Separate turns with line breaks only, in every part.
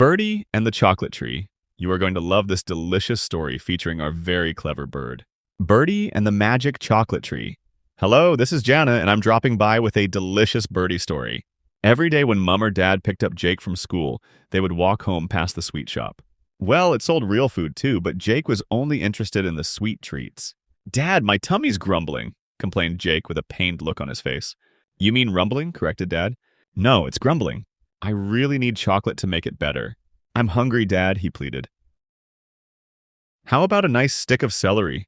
Birdie and the Chocolate Tree. You are going to love this delicious story featuring our very clever bird. Birdie and the Magic Chocolate Tree. Hello, this is Jana, and I'm dropping by with a delicious birdie story. Every day when Mom or Dad picked up Jake from school, they would walk home past the sweet shop. Well, it sold real food too, but Jake was only interested in the sweet treats. "Dad, my tummy's grumbling," complained Jake with a pained look on his face. "You mean rumbling?" corrected Dad. "No, it's grumbling. I really need chocolate to make it better." "I'm hungry, Dad," he pleaded. "How about a nice stick of celery?"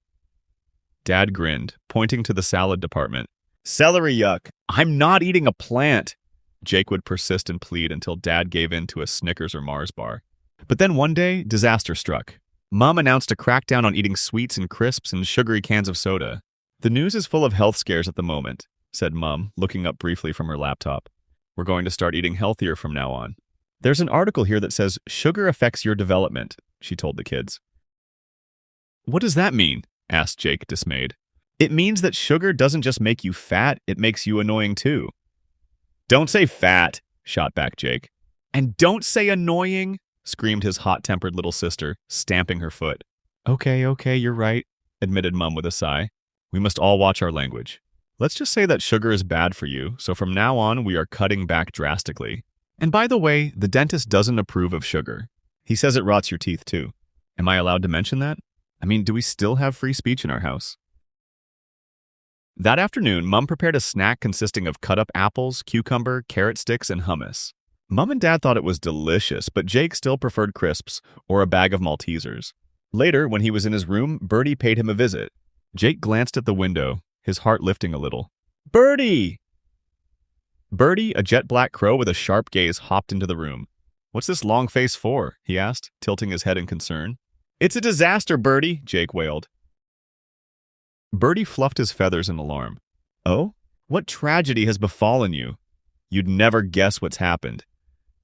Dad grinned, pointing to the salad department. "Celery yuck! I'm not eating a plant!" Jake would persist and plead until Dad gave in to a Snickers or Mars bar. But then one day, disaster struck. Mom announced a crackdown on eating sweets and crisps and sugary cans of soda. "The news is full of health scares at the moment," said Mom, looking up briefly from her laptop. "We're going to start eating healthier from now on. There's an article here that says sugar affects your development," she told the kids. "What does that mean?" asked Jake, dismayed. "It means that sugar doesn't just make you fat, it makes you annoying too." "Don't say fat," shot back Jake. "And don't say annoying," screamed his hot-tempered little sister, stamping her foot. Okay, you're right," admitted Mum with a sigh. "We must all watch our language. Let's just say that sugar is bad for you, so from now on we are cutting back drastically. And by the way, the dentist doesn't approve of sugar. He says it rots your teeth too. Am I allowed to mention that? I mean, do we still have free speech in our house?" That afternoon, Mum prepared a snack consisting of cut-up apples, cucumber, carrot sticks, and hummus. Mum and Dad thought it was delicious, but Jake still preferred crisps or a bag of Maltesers. Later, when he was in his room, Birdie paid him a visit. Jake glanced at the window, his heart lifting a little. "Birdie!" Birdie, a jet-black crow with a sharp gaze, hopped into the room. "What's this long face for?" he asked, tilting his head in concern. "It's a disaster, Birdie," Jake wailed. Birdie fluffed his feathers in alarm. "Oh? What tragedy has befallen you? You'd never guess what's happened."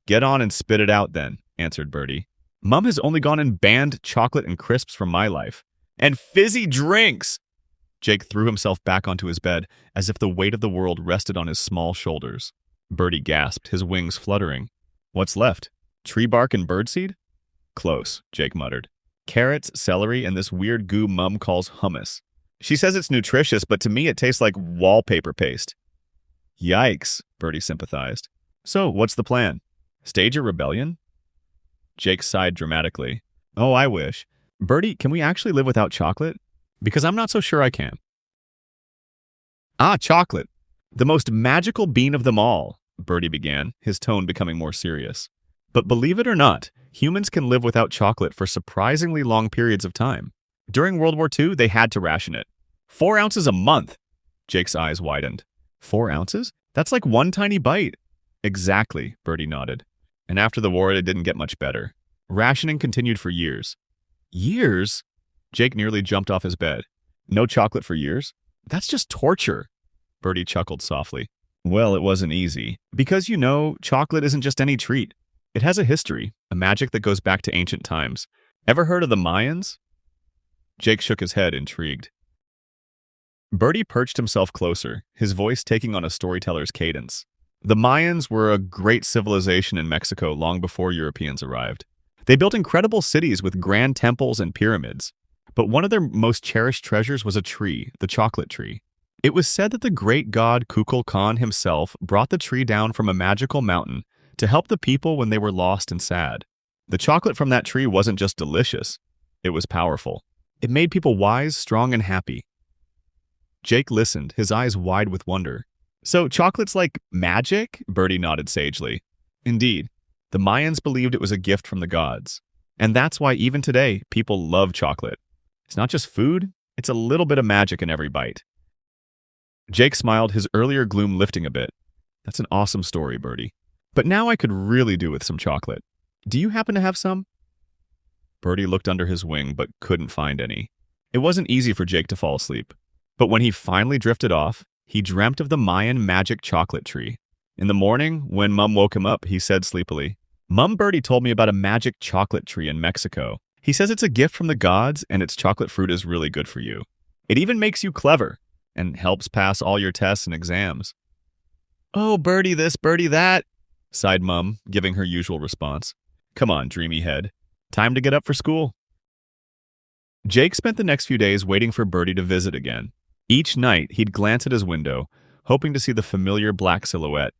"Get on and spit it out then," answered Birdie. "Mum has only gone and banned chocolate and crisps from my life. And fizzy drinks!" Jake threw himself back onto his bed, as if the weight of the world rested on his small shoulders. Birdie gasped, his wings fluttering. "What's left? Tree bark and birdseed?" "Close," Jake muttered. "Carrots, celery, and this weird goo Mum calls hummus. She says it's nutritious, but to me it tastes like wallpaper paste." "Yikes," Birdie sympathized. "So, what's the plan? Stage a rebellion?" Jake sighed dramatically. "Oh, I wish. Birdie, can we actually live without chocolate? Because I'm not so sure I can." "Ah, chocolate. The most magical bean of them all," Birdie began, his tone becoming more serious. "But believe it or not, humans can live without chocolate for surprisingly long periods of time. During World War II, they had to ration it. 4 ounces a month." Jake's eyes widened. 4 ounces? That's like one tiny bite." "Exactly," Birdie nodded. "And after the war, it didn't get much better. Rationing continued for years." "Years?" Jake nearly jumped off his bed. "No chocolate for years? That's just torture." Birdie chuckled softly. "Well, it wasn't easy. Because, chocolate isn't just any treat. It has a history, a magic that goes back to ancient times. Ever heard of the Mayans?" Jake shook his head, intrigued. Birdie perched himself closer, his voice taking on a storyteller's cadence. "The Mayans were a great civilization in Mexico long before Europeans arrived. They built incredible cities with grand temples and pyramids. But one of their most cherished treasures was a tree, the chocolate tree. It was said that the great god Kukulkan himself brought the tree down from a magical mountain to help the people when they were lost and sad. The chocolate from that tree wasn't just delicious, it was powerful. It made people wise, strong, and happy." Jake listened, his eyes wide with wonder. "So chocolate's like magic?" Birdie nodded sagely. "Indeed. The Mayans believed it was a gift from the gods. And that's why even today, people love chocolate. It's not just food, it's a little bit of magic in every bite." Jake smiled, his earlier gloom lifting a bit. "That's an awesome story, Birdie. But now I could really do with some chocolate. Do you happen to have some?" Birdie looked under his wing, but couldn't find any. It wasn't easy for Jake to fall asleep. But when he finally drifted off, he dreamt of the Mayan magic chocolate tree. In the morning, when Mum woke him up, he said sleepily, "Mum Birdie told me about a magic chocolate tree in Mexico. He says it's a gift from the gods, and its chocolate fruit is really good for you. It even makes you clever, and helps pass all your tests and exams." "Oh, Birdie this, Birdie that," sighed Mum, giving her usual response. Come on, dreamy head. Time to get up for school. Jake spent the next few days waiting for Birdy to visit again. Each night, he'd glance at his window, hoping to see the familiar black silhouette,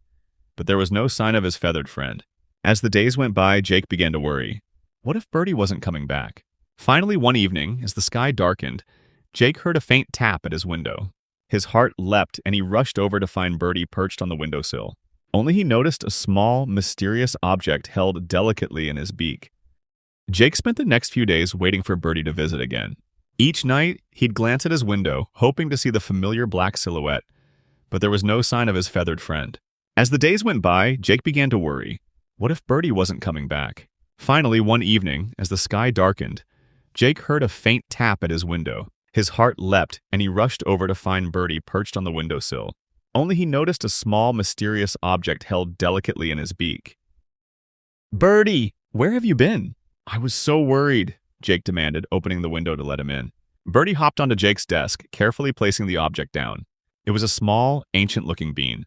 but there was no sign of his feathered friend. As the days went by, Jake began to worry. What if Birdy wasn't coming back? Finally, one evening, as the sky darkened, Jake heard a faint tap at his window. His heart leapt, and he rushed over to find Birdy perched on the windowsill. Only he noticed a small, mysterious object held delicately in his beak. Jake spent the next few days waiting for Birdy to visit again. Each night, he'd glance at his window, hoping to see the familiar black silhouette, but there was no sign of his feathered friend. As the days went by, Jake began to worry. What if Birdy wasn't coming back? Finally, one evening, as the sky darkened, Jake heard a faint tap at his window. His heart leapt, and he rushed over to find Birdy perched on the windowsill. Only he noticed a small, mysterious object held delicately in his beak. "Birdy, where have you been?" "I was so worried," Jake demanded, opening the window to let him in. Birdy hopped onto Jake's desk, carefully placing the object down. It was a small, ancient-looking bean,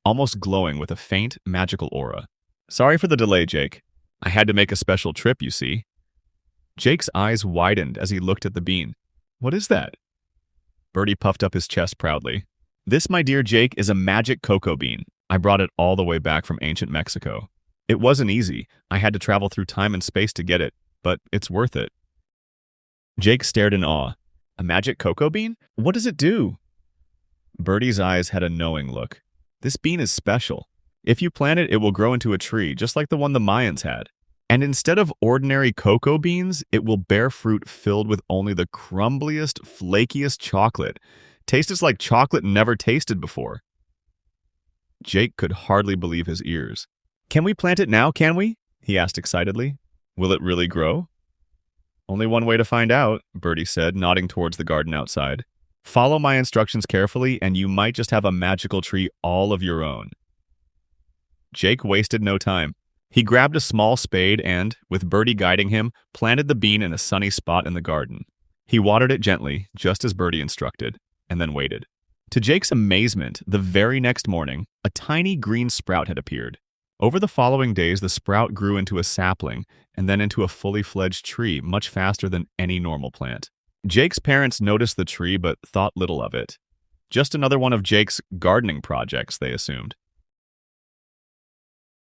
almost glowing with a faint, magical aura. "Sorry for the delay, Jake. I had to make a special trip, you see." Jake's eyes widened as he looked at the bean. "What is that?" Birdy puffed up his chest proudly. "This, my dear Jake, is a magic cocoa bean. I brought it all the way back from ancient Mexico. It wasn't easy. I had to travel through time and space to get it, but it's worth it." Jake stared in awe. "A magic cocoa bean? What does it do?" Birdy's eyes had a knowing look. "This bean is special. If you plant it, it will grow into a tree, just like the one the Mayans had. And instead of ordinary cocoa beans, it will bear fruit filled with only the crumbliest, flakiest chocolate. Tastes like chocolate never tasted before." Jake could hardly believe his ears. "Can we plant it now, can we?" he asked excitedly. "Will it really grow?" "Only one way to find out," Birdy said, nodding towards the garden outside. "Follow my instructions carefully, and you might just have a magical tree all of your own." Jake wasted no time. He grabbed a small spade and, with Birdy guiding him, planted the bean in a sunny spot in the garden. He watered it gently, just as Birdy instructed, and then waited. To Jake's amazement, the very next morning, a tiny green sprout had appeared. Over the following days, the sprout grew into a sapling and then into a fully fledged tree much faster than any normal plant. Jake's parents noticed the tree but thought little of it. Just another one of Jake's gardening projects, they assumed.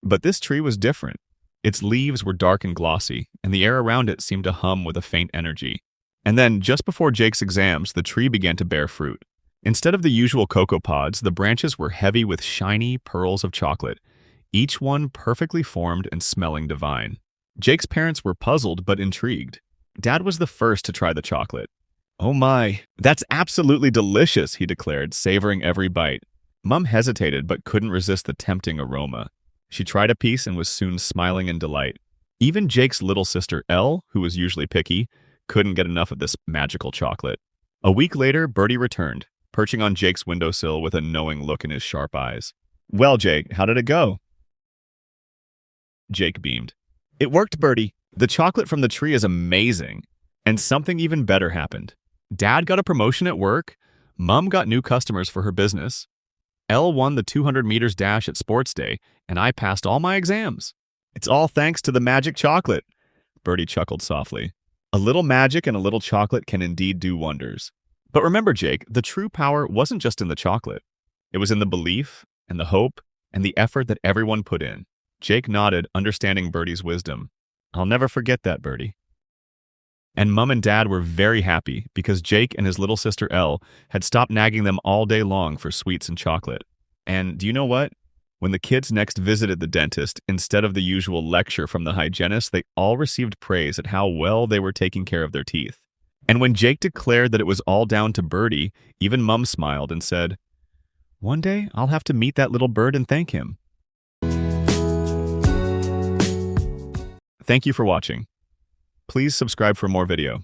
But this tree was different. Its leaves were dark and glossy, and the air around it seemed to hum with a faint energy. And then, just before Jake's exams, the tree began to bear fruit. Instead of the usual cocoa pods, the branches were heavy with shiny pearls of chocolate, each one perfectly formed and smelling divine. Jake's parents were puzzled but intrigued. Dad was the first to try the chocolate. "Oh my, that's absolutely delicious," he declared, savoring every bite. Mom hesitated but couldn't resist the tempting aroma. She tried a piece and was soon smiling in delight. Even Jake's little sister, Elle, who was usually picky, couldn't get enough of this magical chocolate. A week later, Birdy returned, perching on Jake's windowsill with a knowing look in his sharp eyes. "Well, Jake, how did it go?" Jake beamed. "It worked, Birdy. The chocolate from the tree is amazing. And something even better happened. Dad got a promotion at work, Mom got new customers for her business, Elle won the 200 meters dash at sports day, and I passed all my exams. It's all thanks to the magic chocolate." Birdy chuckled softly. "A little magic and a little chocolate can indeed do wonders." But remember, Jake, the true power wasn't just in the chocolate. It was in the belief and the hope and the effort that everyone put in. Jake nodded, understanding Birdy's wisdom. "I'll never forget that, Birdy." And Mom and Dad were very happy because Jake and his little sister Elle had stopped nagging them all day long for sweets and chocolate. And do you know what? When the kids next visited the dentist, instead of the usual lecture from the hygienist, they all received praise at how well they were taking care of their teeth. And when Jake declared that it was all down to Birdy, even Mom smiled and said, "One day I'll have to meet that little bird and thank him." Thank you for watching. Please subscribe for more video.